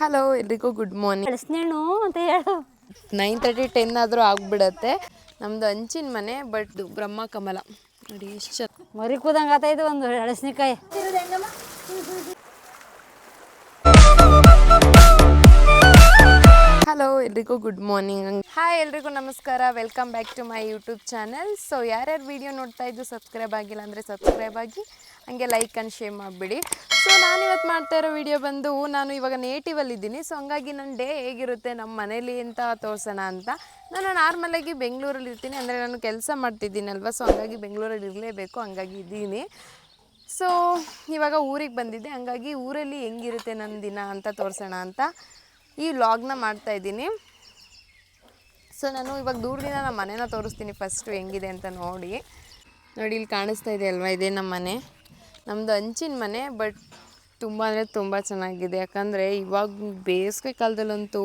Hello ಎಲ್ರಿಗೂ good morning. ಕಳಿಸ್ನೇಣು ಅಂತ ಹೇಳು. 9:30 10 ಆದರೂ ಆಗ್ಬಿಡತ್ತೆ. ನಮ್ಮದು ಹಂಚಿನ ಮನೆ, ಬಟ್ ಬ್ರಹ್ಮ ಕಮಲ ನೋಡಿ ಎಷ್ಟು ಚೆನ್ನಾಗಿ ಮರಿ ಕೂದಂಗೆ ಆತೈದು ಒಂದು ಹಳಸಿನಕಾಯಿ. ಹಲೋ ಎಲ್ರಿಗೂ ಗುಡ್ ಮಾರ್ನಿಂಗ್. ಹಾಯ್ ಎಲ್ರಿಗೂ ನಮಸ್ಕಾರ, welcome back to my YouTube channel. So ಯಾರ್ಯಾರು ವೀಡಿಯೋ ನೋಡ್ತಾ ಇದ್ದು ಸಬ್ಸ್ಕ್ರೈಬ್ ಆಗಿಲ್ಲ ಅಂದರೆ ಸಬ್ಸ್ಕ್ರೈಬ್ ಆಗಿ, ಹಾಗೆ ಲೈಕ್ ಆ್ಯಂಡ್ ಶೇರ್ ಮಾಡಿಬಿಡಿ. ಸೊ ನಾನಿವತ್ತು ಮಾಡ್ತಾ ಇರೋ ವಿಡಿಯೋ ಬಂದು, ನಾನು ಇವಾಗ ನೇಟಿವಲ್ಲಿದ್ದೀನಿ. ಸೊ ಹಂಗಾಗಿ ನನ್ನ ಡೇ ಹೇಗಿರುತ್ತೆ ನಮ್ಮ ಮನೇಲಿ ಅಂತ ತೋರಿಸೋಣ ಅಂತ. ನಾನು ನಾರ್ಮಲಾಗಿ ಬೆಂಗಳೂರಲ್ಲಿ ಇರ್ತೀನಿ, ಅಂದರೆ ನಾನು ಕೆಲಸ ಮಾಡ್ತಿದ್ದೀನಲ್ವ. ಸೊ ಹಂಗಾಗಿ ಬೆಂಗಳೂರಲ್ಲಿ ಇರಲೇಬೇಕು, ಹಂಗಾಗಿ ಇದ್ದೀನಿ. ಸೊ ಇವಾಗ ಊರಿಗೆ ಬಂದಿದ್ದೆ, ಹಂಗಾಗಿ ಊರಲ್ಲಿ ಹೆಂಗಿರುತ್ತೆ ನನ್ನ ದಿನ ಅಂತ ತೋರಿಸೋಣ ಅಂತ ಈ ವ್ಲಾಗ್ನ ಮಾಡ್ತಾಯಿದ್ದೀನಿ. ಸೊ ನಾನು ಇವಾಗ ದೂರದಿಂದ ನಮ್ಮ ಮನೇನ ತೋರಿಸ್ತೀನಿ ಫಸ್ಟು ಹೆಂಗಿದೆ ಅಂತ ನೋಡಿ. ಇಲ್ಲಿ ಕಾಣಿಸ್ತಾ ಇದೆ ಅಲ್ವಾ, ಇದೇ ನಮ್ಮ ಮನೆ. ನಮ್ಮದು ಹಂಚಿನ ಮನೆ, ಬಟ್ ತುಂಬ ಅಂದರೆ ತುಂಬ ಚೆನ್ನಾಗಿದೆ. ಯಾಕಂದರೆ ಇವಾಗ ಬೇಸಿಗೆ ಕಾಲದಲ್ಲಂತೂ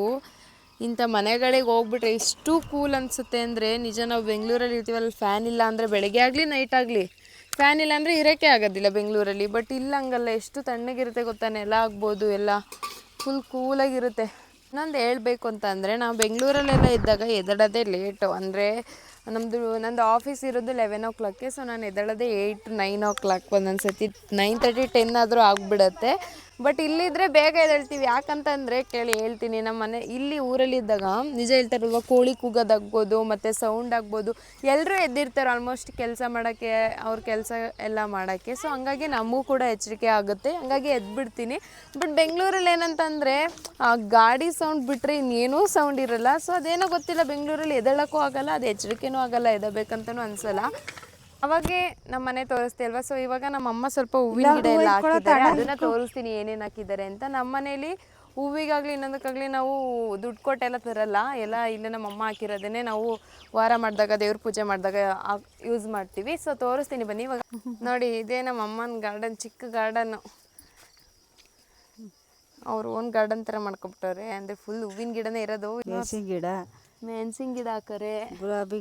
ಇಂಥ ಮನೆಗಳಿಗೆ ಹೋಗ್ಬಿಟ್ರೆ ಎಷ್ಟು ಕೂಲ್ ಅನಿಸುತ್ತೆ ಅಂದರೆ ನಿಜ. ನಾವು ಬೆಂಗಳೂರಲ್ಲಿ ಇರ್ತೀವಲ್ಲ, ಫ್ಯಾನ್ ಇಲ್ಲ ಅಂದರೆ ಬೆಳಗ್ಗೆ ಆಗಲಿ ನೈಟ್ ಆಗಲಿ ಫ್ಯಾನ್ ಇಲ್ಲ ಅಂದರೆ ಇರೋಕ್ಕೆ ಆಗೋದಿಲ್ಲ ಬೆಂಗಳೂರಲ್ಲಿ. ಬಟ್ ಇಲ್ಲ ಹಂಗಲ್ಲ, ಎಷ್ಟು ತಣ್ಣಗಿರುತ್ತೆ ಗೊತ್ತಾ, ನೆಲ ಆಗ್ಬೋದು ಎಲ್ಲ ಫುಲ್ ಕೂಲಾಗಿರುತ್ತೆ. ಇನ್ನೊಂದು ಹೇಳ್ಬೇಕು ಅಂತ ಅಂದರೆ, ನಾವು ಬೆಂಗಳೂರಲ್ಲೆಲ್ಲ ಇದ್ದಾಗ ಎದ್ದೇಳೋದೇ ಲೇಟು. ಅಂದರೆ ನಂದು ಆಫೀಸ್ ಇರೋದು 11 o'clock. ಸೊ ನಾನು ಎದ್ದೇಳೋದೇ 8 9 o'clock, ಒಂದೊಂದು ಸತಿ 9:30 10 ಆದರೂ ಆಗಿಬಿಡತ್ತೆ. ಬಟ್ ಇಲ್ಲಿದ್ದರೆ ಬೇಗ ಎದ್ದೇಳ್ತೀವಿ. ಯಾಕಂತಂದರೆ ಕೇಳಿ ಹೇಳ್ತೀನಿ, ನಮ್ಮ ಮನೆ ಇಲ್ಲಿ ಊರಲ್ಲಿದ್ದಾಗ ನಿಜ ಹೇಳ್ತಾರಲ್ವ, ಕೋಳಿ ಕೂಗೋದಾಗ್ಬೋದು ಮತ್ತು ಸೌಂಡ್ ಆಗ್ಬೋದು, ಎಲ್ಲರೂ ಎದ್ದಿರ್ತಾರೆ ಆಲ್ಮೋಸ್ಟ್ ಕೆಲಸ ಮಾಡೋಕ್ಕೆ, ಅವ್ರ ಕೆಲಸ ಎಲ್ಲ ಮಾಡೋಕ್ಕೆ. ಸೊ ಹಂಗಾಗಿ ನಮಗೂ ಕೂಡ ಎಚ್ಚರಿಕೆ ಆಗುತ್ತೆ, ಹಂಗಾಗಿ ಎದ್ಬಿಡ್ತೀನಿ. ಬಟ್ ಬೆಂಗಳೂರಲ್ಲಿ ಏನಂತಂದರೆ ಗಾಡಿ ಸೌಂಡ್ ಬಿಟ್ಟರೆ ಇನ್ನೇನೂ ಸೌಂಡ್ ಇರೋಲ್ಲ. ಸೊ ಅದೇನೋ ಗೊತ್ತಿಲ್ಲ, ಬೆಂಗಳೂರಲ್ಲಿ ಎದ್ದೇಳೋಕ್ಕೂ ಆಗೋಲ್ಲ, ಅದು ಎಚ್ಚರಿಕೆನೂ ಆಗೋಲ್ಲ, ಎದ್ದೇಳಬೇಕಂತನೂ ಅನಿಸಲ್ಲ. ಅವಾಗೇ ನಮ್ಮ ಮನೆ ತೋರಿಸ್ತೀವಿ ಅಲ್ವಾ. ಸೊ ಇವಾಗ ನಮ್ಮಮ್ಮ ಸ್ವಲ್ಪ ಹೂವಿನ ಗಿಡ ಎಲ್ಲ ಹಾಕಿದ್ದಾರೆ, ಅದನ್ನು ತೋರಿಸ್ತೀನಿ ಏನೇನು ಹಾಕಿದ್ದಾರೆ ಅಂತ. ನಮ್ಮ ಮನೇಲಿ ಹೂವಿಗಾಗಲಿ ಇನ್ನೊಂದಕ್ಕಾಗಲಿ ನಾವು ದುಡ್ಡು ಕೊಟ್ಟೆಲ್ಲ ತರಲ್ಲ, ಎಲ್ಲ ಇಲ್ಲೇ ನಮ್ಮಮ್ಮ ಹಾಕಿರೋದನ್ನೇ ನಾವು ವಾರ ಮಾಡಿದಾಗ, ದೇವ್ರ ಪೂಜೆ ಮಾಡಿದಾಗ ಯೂಸ್ ಮಾಡ್ತೀವಿ. ಸೊ ತೋರಿಸ್ತೀನಿ ಬನ್ನಿ. ಇವಾಗ ನೋಡಿ, ಇದೇ ನಮ್ಮ ಅಮ್ಮನ ಗಾರ್ಡನ್, ಚಿಕ್ಕ ಗಾರ್ಡನ್ನು. ಅವ್ರು ಓನ್ ಗಾರ್ಡನ್ ಥರ ಮಾಡ್ಕೊಬಿಟ್ಟವ್ರೆ, ಅಂದರೆ ಫುಲ್ ಹೂವಿನ ಗಿಡನೇ ಇರೋದು. ಮೆಣಸಿನ ಗಿಡ ಹಾಕರೆ, ಗುಲಾಬಿ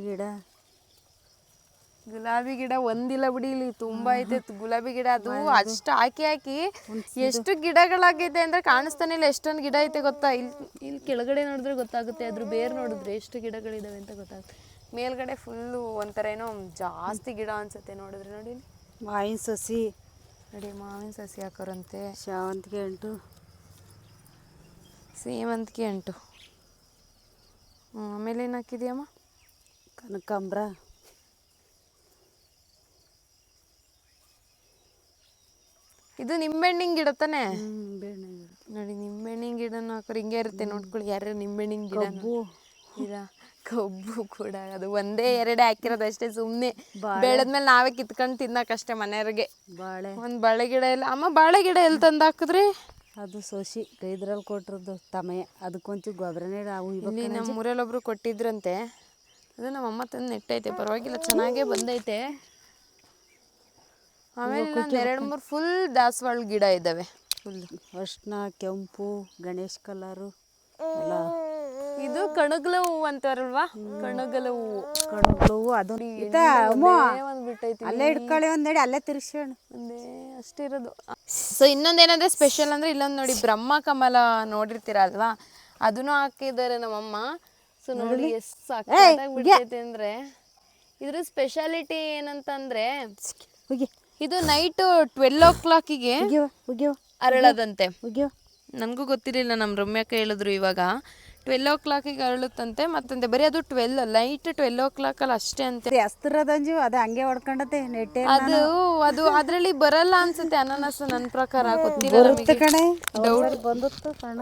ಗಿಡ ಒಂದಿಲ್ಲ ಬಿಡಿ, ಇಲ್ಲಿ ತುಂಬ ಐತೆ ಗುಲಾಬಿ ಗಿಡ. ಅದು ಅಷ್ಟು ಹಾಕಿ ಎಷ್ಟು ಗಿಡಗಳಾಗಿದೆ ಅಂದರೆ ಕಾಣಿಸ್ತಾನೆ ಇಲ್ಲ, ಎಷ್ಟೊಂದು ಗಿಡ ಐತೆ ಗೊತ್ತಾ. ಇಲ್ಲಿ ಕೆಳಗಡೆ ನೋಡಿದ್ರೆ ಗೊತ್ತಾಗುತ್ತೆ, ಅದ್ರ ಬೇರು ನೋಡಿದ್ರೆ ಎಷ್ಟು ಗಿಡಗಳಿದಾವೆ ಅಂತ ಗೊತ್ತಾಗುತ್ತೆ. ಮೇಲ್ಗಡೆ ಫುಲ್ಲು ಒಂಥರ ಏನೋ ಜಾಸ್ತಿ ಗಿಡ ಅನ್ಸುತ್ತೆ ನೋಡಿದ್ರೆ. ನೋಡಿ ಮಾವಿನ ಸಸಿ ನೋಡಿ, ಮಾವಿನ ಸಸಿ ಹಾಕೋರಂತೆ. ಶಾವಂತಿಗೆ ಅಂಟು, ಸೇವಂತಿಗೆ ಅಂಟು. ಆಮೇಲೆ ಏನು ಹಾಕಿದ್ಯಮ್ಮ? ಕನಕಾಂಬ್ರ, ಇದು ನಿಂಬೆಹಣ್ಣಿನ ಗಿಡ ತಾನೇ? ನೋಡಿ, ನಿಂಬೆಹಣ್ಣಿನ ಗಿಡನ ಹಾಕೋರು ಹಿಂಗೆ ಇರುತ್ತೆ, ನೋಡ್ಕೊಳ್ಳಿ. ಯಾರು ನಿಂಬೆಹಣ್ಣಿನ ಗಿಡ ಇಲ್ಲ, ಕಬ್ಬು ಕೂಡ ಅದು ಒಂದೇ ಎರಡೇ ಹಾಕಿರೋದು ಅಷ್ಟೇ, ಸುಮ್ಮನೆ ಬೆಳೆದ್ಮೇಲೆ ನಾವೇ ಕಿತ್ಕೊಂಡು ತಿನ್ನೋಕ್ಕಷ್ಟೇ ಮನೆಯವ್ರಿಗೆ. ಒಂದು ಬಾಳೆ ಗಿಡ ಇಲ್ಲ ಅಮ್ಮ, ಬಾಳೆ ಗಿಡ ಎಲ್ಲಿ ತಂದು ಹಾಕಿದ್ರಿ? ಅದು ಸೋಸಿ ಇದ್ರಲ್ಲಿ ಕೊಟ್ಟಿರೋದು ತಮಯ, ಅದಕ್ಕೊಂಚೂರು ಗೊಬ್ಬರನೇ. ಇಲ್ಲಿ ನಮ್ಮ ಊರಲ್ಲೊಬ್ರು ಕೊಟ್ಟಿದ್ರಂತೆ, ಅದು ನಮ್ಮಮ್ಮ ತಂದು ನೆಟ್ಟೈತೆ, ಪರವಾಗಿಲ್ಲ ಚೆನ್ನಾಗೇ ಬಂದೈತೆ. ಆಮೇಲೆ ಒಂದು 2-3 ಫುಲ್ ದಾಸವಾಳ ಗಿಡ ಇದ್ದಾವೆ. ಫುಲ್ ಅರ್ಶಿನ, ಕೆಂಪು, ಗಣೇಶ್ ಕಲರು ಎಲ್ಲ. ಇದು ಕಣಗಲ ಹೂವು ಅಂತಾರಲ್ವಾ, ಕಣಗಲ ಹೂವು. ಅದು ಬಿಟ್ಟೈತಿ, ಅಲ್ಲೇ ಇಟ್ಕೊಳ್ಳಿ ಒಂದೇಳಿ, ಅಲ್ಲೇ ತಿರ್ಸೋಣ ಒಂದೇ ಅಷ್ಟಿರೋದು. ಸೊ ಇನ್ನೊಂದೇನಂದ್ರೆ ಸ್ಪೆಷಲ್ ಅಂದರೆ ಇಲ್ಲೊಂದು ನೋಡಿ, ಬ್ರಹ್ಮ ಕಮಲ ನೋಡಿರ್ತೀರ ಅಲ್ವಾ, ಅದನ್ನು ಹಾಕಿದ್ದಾರೆ ನಮ್ಮಮ್ಮ. ಸೊ ನೋಡಿ ಎಷ್ಟು ಸಾಕಾಗಿ ಬಿಟ್ಟೈತೆ ಅಂದರೆ. ಇದ್ರ ಸ್ಪೆಷಾಲಿಟಿ ಏನಂತಂದರೆ, ಇದು ನೈಟ್ 12 o'clockಗೆ ಅರಳದಂತೆ. ನನಗೂ ಗೊತ್ತಿರಲಿಲ್ಲ, ನಮ್ಮ ರಮ್ಯಕ್ಕ ಹೇಳಿದ್ರು ಇವಾಗ. 12 o'clockಗೆ ಅರಳುತ್ತಂತೆ. ಮತ್ತಂತೆ ಬರೀ ಅದು ನೈಟ್ 12 o'clock ಅಷ್ಟೇ ಅಂತೆ. ಅಸ್ತಿರದಂಜು ಅದು ಹಂಗೆ ಹೊಡ್ಕೊಂಡತೆ ನೆಟ್ಟೆ. ಅದು ಅದರಲ್ಲಿ ಬರಲ್ಲ ಅನ್ಸುತ್ತೆ ಅನಾನಸ್, ನನ್ನ ಪ್ರಕಾರ. ಗೊತ್ತಿಲ್ಲ ಡೌಟ್ ಬಂದಿತ್ತು ಕಣ.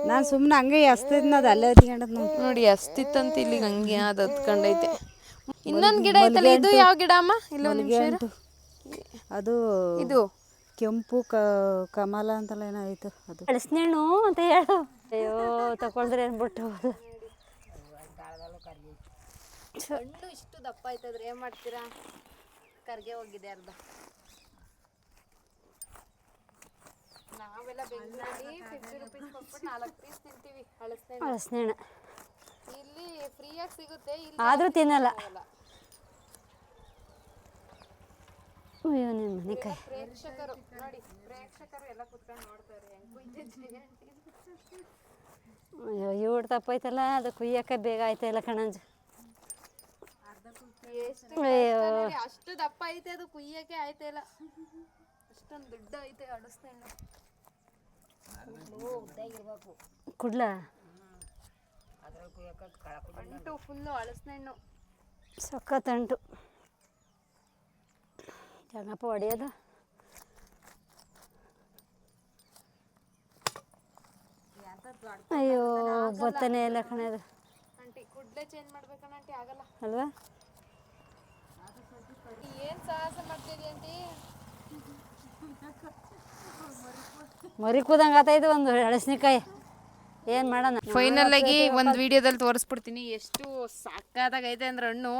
ನಾನು ಸುಮ್ಮನೆ ಹಂಗೆ ಹಸ್ತಿದ್ನದು ಅಲ್ಲೇ ಹತ್ಕೊಂಡದ್ ನೋಡಿ, ಹಸ್ತಿತ್ತಂತ ಇಲ್ಲಿ ಹಂಗೆ ಅದು ಹತ್ಕೊಂಡೈತೆ. ಇನ್ನೊಂದು ಗಿಡ ಐತಲ್ಲ, ಇದು ಯಾವ ಗಿಡ ಅಮ್ಮ? ಇಲ್ಲ ಅದು ಇದು ಕೆಂಪು ಕಮಲ ಅಂತಲ್ಲ ಏನೋ ಆಯ್ತು. ಅದು ಕಳಿಸ್ನೇಣು ಅಂತ ಹೇಳು. ಅಯ್ಯೋ ತಕೊಂಡ್ರೆ ಅನ್ಬಿಟ್ಟು ಹಣ್ಣು ಇಷ್ಟು ದಪ್ಪ ಆಯ್ತದ್ರೆ ಏನು ಮಾಡ್ತೀರಾ? ಕರ್ಗೆ ಹೋಗಿದೆ ಅರ್ಧ. ನಾವೆಲ್ಲ ಬೆಂಗಳೂರಲ್ಲಿ 50 rupees ಕೊಟ್ಬಿಟ್ಟು 4 ಪೀಸ್ ತಿಂತೀವಿ ಹಳಸ್ನೇಣ. ಇಲ್ಲಿ ಫ್ರೀಯಾಗಿ ಸಿಗುತ್ತೆ, ಆದರೂ ತಿನ್ನಲ್ಲ. ಪ್ರೇಕ್ಷಕರು ನೋಡಿ, ಪ್ರೇಕ್ಷಕರು ಎಲ್ಲ ಕುತ್ಕೊಂಡು ನೋಡ್ತಾರೆ. ಅಯ್ಯೋ ಇವ್ರು ತಪ್ಪೈತಲ್ಲ ಅದು ಕುಯ್ಯಕ್ಕೆ ಬೇಗ ಆಯ್ತಾಯಿಲ್ಲ ಕಣಂಜು. ಅಯ್ಯೋ ಅಷ್ಟು ದಪ್ಪ ಐತೆ ಅದು ಕುಯ್ಯಕ್ಕೆ ಆಯ್ತಿಲ್ಲ. ಅಷ್ಟೊಂದು ದುಡ್ಡು ಐತೆ ಅಡಸ್ತಾಯಿಲ್ಲ. ಕುಡ್ಲ ಅಂಟು ಫುಲ್ಲು ಅಳಸ್ನೆಣ್ಣು ಸಖತ್ತಂಟು ಚೆನ್ನಾಪ ಹೊಡೆಯೋದು. ಅಯ್ಯೋ ಬತ್ತನೇ ಇಲ್ಲ ಕಣದು ಆಂಟಿ ಕುಡ್ಲೆ ಚೇಂಜ್ ಮಾಡ್ಬೇಕಣ್ಣ ಆಂಟಿ, ಆಗಲ್ಲ ಅಲ್ವಾ. ಏನು ಸಾಹಸ ಮಾಡ್ತಿದ್ದಿ ಆಂಟಿ? ಮರಿ ಕೂದಂಗೆ ಆತಾಯಿದ್ದು ಒಂದು ಹಳಸಿನಕಾಯಿ ಏನು ಮಾಡೋಣ. ಫೈನಲ್ ಆಗಿ ಒಂದು ವಿಡಿಯೋದಲ್ಲಿ ತೋರಿಸ್ಬಿಡ್ತೀನಿ ಎಷ್ಟು ಸಕ್ಕತ್ತಾಗೈತೆ ಅಂದ್ರೆ ಹಣ್ಣು.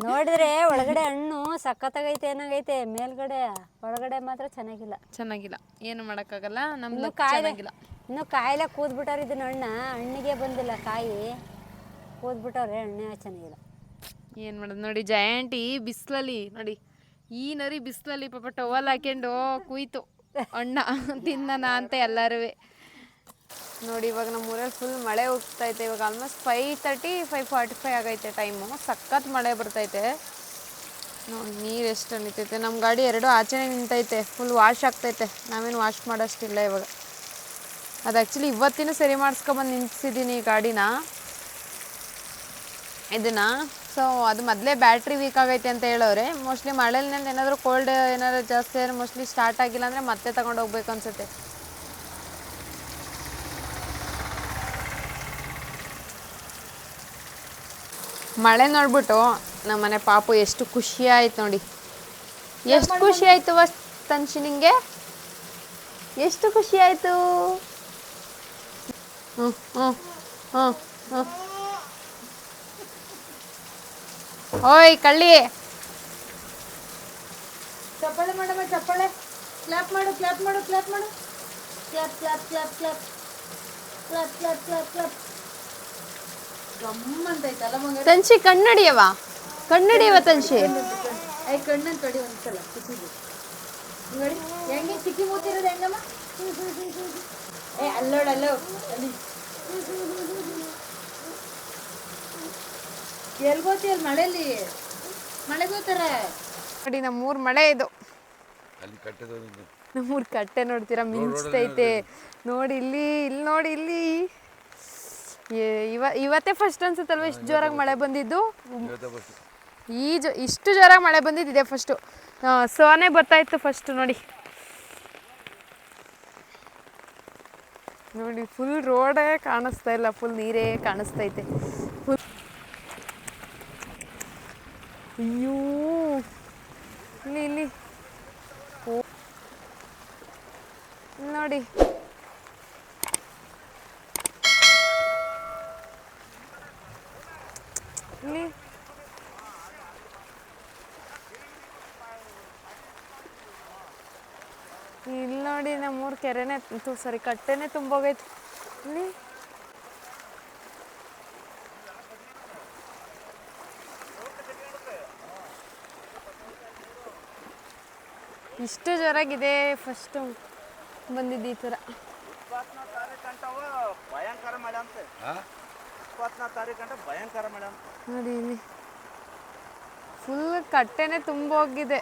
ನೋಡಿದ್ರೆ ಒಳಗಡೆ ಹಣ್ಣು ಸಖತ್ತಾಗೈತೆ ಏನಾಗೈತೆ, ಮೇಲ್ಗಡೆ ಒಳಗಡೆ ಮಾತ್ರ ಚೆನ್ನಾಗಿಲ್ಲ. ಏನು ಮಾಡೋಕ್ಕಾಗಲ್ಲ, ನಮ್ದು ಚೆನ್ನಾಗಿಲ್ಲ. ಇನ್ನು ಕಾಯಿಲೆ ಕೂದ್ಬಿಟ್ಟವ್ರು ಇದನ್ನ ಹಣ್ಣಿಗೆ ಬಂದಿಲ್ಲ ಕಾಯಿ, ಕೂದ್ಬಿಟ್ಟವ್ರೆ ಹಣ್ಣೆ ಚೆನ್ನಾಗಿಲ್ಲ. ಏನು ಮಾಡೋದು ನೋಡಿ, ಜಯಂಟಿ ಬಿಸಿಲಲ್ಲಿ ನೋಡಿ, ಈ ನರಿ ಬಿಸಿಲಲ್ಲಿ ಪಾಪ ಟವಲ್ ಹಾಕ್ಕೊಂಡು ಕುಯ್ತು ಅಣ್ಣ ತಿನ್ನೋಣ ಅಂತ ಎಲ್ಲರೂ ನೋಡಿ. ಇವಾಗ ನಮ್ಮ ಊರಲ್ಲಿ ಫುಲ್ ಮಳೆ ಹೋಗ್ತೈತೆ. ಇವಾಗ ಆಲ್ಮೋಸ್ಟ್ 5:30 5:45 ಆಗೈತೆ ಟೈಮು. ಸಖತ್ ಮಳೆ ಬರ್ತೈತೆ ನೋಡಿ. ನೀರು ಎಷ್ಟು ನಿಂತೈತೆ. ನಮ್ಮ ಗಾಡಿ ಎರಡು ಆಚೆನೇ ನಿಂತೈತೆ, ಫುಲ್ ವಾಶ್ ಆಗ್ತೈತೆ. ನಾವೇನು ವಾಶ್ ಮಾಡೋಷ್ಟಿಲ್ಲ ಇವಾಗ. ಅದು ಆ್ಯಕ್ಚುಲಿ ಇವತ್ತಿನೂ ಸರಿ ಮಾಡಿಸ್ಕೊಬಂದು ನಿಂತಿದ್ದೀನಿ ಗಾಡಿನ ಇದನ್ನು. ಸೊ ಅದು ಮೊದಲೇ ಬ್ಯಾಟ್ರಿ ವೀಕ್ ಆಗೈತೆ ಅಂತ ಹೇಳೋರೆ. ಮೋಸ್ಟ್ಲಿ ಮಳೆಯಲ್ಲಿ ಏನಾದರೂ ಕೋಲ್ಡ್ ಏನಾದರೂ ಜಾಸ್ತಿ ಆದರೆ ಮೋಸ್ಟ್ಲಿ ಸ್ಟಾರ್ಟ್ ಆಗಿಲ್ಲ ಅಂದರೆ ಮತ್ತೆ ತಗೊಂಡು ಹೋಗ್ಬೇಕು ಅನ್ಸುತ್ತೆ. ಮಳೆ ನೋಡ್ಬಿಟ್ಟು ನಮ್ಮನೆ ಪಾಪು ಎಷ್ಟು ಖುಷಿ ಆಯ್ತು ನೋಡಿ. ಎಷ್ಟು ಖುಷಿ ಆಯಿತು ತನ್ಷಿ ನಿಂಗೆ? ಎಷ್ಟು ಖುಷಿ ಆಯಿತು? ಓಯ್ ಕಳ್ಳಿ, ಚಪ್ಪಾಳೆ ಮಾಡಮ್ಮ, ಚಪ್ಪಾಳೆ ಕ್ಲಾಪ್ ಮಾಡು, ಕ್ಲಾಪ್ ಮಾಡು, ಕ್ಲಾಪ್ ಮಾಡು, clap clap clap clap clap clap clap clap. ಗಮ್ಮಂತೈತಲ್ಲ ಮಗ. ತನ್ಷಿ ಕನ್ನಡಿಯವ ತನ್ಷಿ. ಐ ಕಣ್ಣನ್ನು ತೊಡಿ ಒಂದ್ಸಲ ಕುಸಿದು ನೋಡಿ ಹೆಂಗೆ ಚಿಕ್ಕಿ ಮೂತಿರೋದು ಹೆಂಗಮ್ಮ. ಅಲ್ಲೋಡು ಅಲ್ಲಿ ಎಲ್ಗೋತಿಯಲ್ಲ ಮಳೆಯಲ್ಲಿ, ಮಳೆಗೋತಾರ ನೋಡಿ. ನಮ್ಮೂರ್ ಮಳೆ ಇದು. ನಮ್ಮೂರ್ ಕಟ್ಟೆ ನೋಡ್ತೀರಾ ಮಿಂಚ್ತೈತೆ ನೋಡಿ. ಇಲ್ಲಿ ನೋಡಿ, ಇಲ್ಲಿ ಇವತ್ತೇ ಫಸ್ಟ್ ಅನ್ಸುತ್ತಲ್ವ ಇಷ್ಟು ಜೋರಾಗಿ ಮಳೆ ಬಂದಿದ್ದು. ಇಷ್ಟು ಜೋರಾಗಿ ಮಳೆ ಬಂದಿದ್ದು ಇದೆ ಫಸ್ಟು. ಸೋನೆ ಬರ್ತಾಯಿತ್ತು ಫಸ್ಟು ನೋಡಿ. ನೋಡಿ ಫುಲ್ ರೋಡೇ ಕಾಣಿಸ್ತಾ ಇಲ್ಲ, ಫುಲ್ ನೀರೇ ಕಾಣಿಸ್ತೈತೆ ಫುಲ್. ಅಯ್ಯೋ ಇಲ್ಲಿ ನೋಡಿ. ಇಲ್ಲಿ ನೋಡಿ ನಮ್ಮೂರು ಕೆರೆನೇ ಕಟ್ಟೆನೇ ತುಂಬೋಗೈತೆ ಇಲ್ಲಿ. ಇಷ್ಟು ಜೋರಾಗಿದೆ ಫಸ್ಟ್ ಬಂದಿದ್ದು ಈ ಥರ. ನೋಡಿ ಇಲ್ಲಿ ಫುಲ್ ಕಟ್ಟೆನೇ ತುಂಬೋಗಿದೆ.